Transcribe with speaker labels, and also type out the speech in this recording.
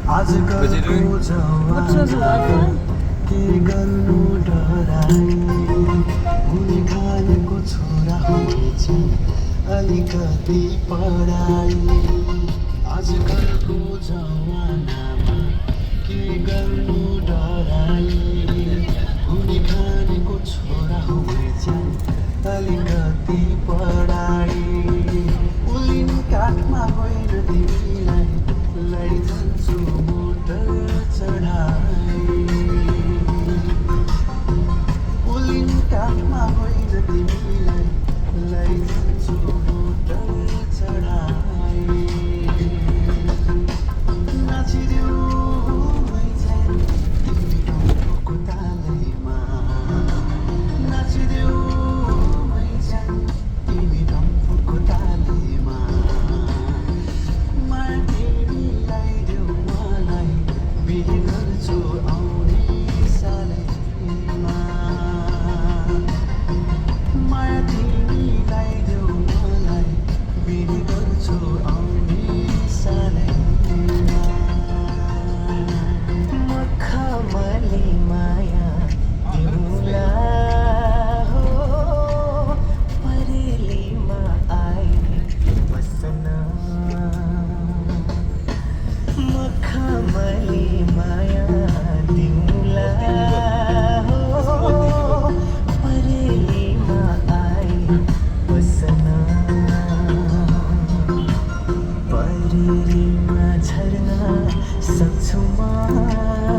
Speaker 1: आजकलको जवाना के गर्नु डराई हुने खानेको छोरा हुनेछ अलिकति पढाइ आजकलको जवानामा के गर्नु डराई हुने खानेको छोरा हुनेछ अलिकति पढाइ उलिन काठमा होइन तिमीलाई लैजान्छु मोटर चढाई उलिन काठमा होइन तिमीलाई लैजान्छु मोटर चढाई नाचिदेऊ मैझ्याङ तिमी डम्फुको तालैमा नाचिदेऊ मैझ्याङ तिमी डम्फुको तालैमा माया तिमीलाई देऊ मलाई बिहे गर्छु आउने सालैमा माया तिमीलाई देऊ मलाई बिहे गर्छु आउने सालैमा
Speaker 2: मखमली माया तिमीला हो परेलीमा आई बस्न मखमली माया तिमीला हो परेलीमा आई बस्न परेलीमा झर्न सक्छु म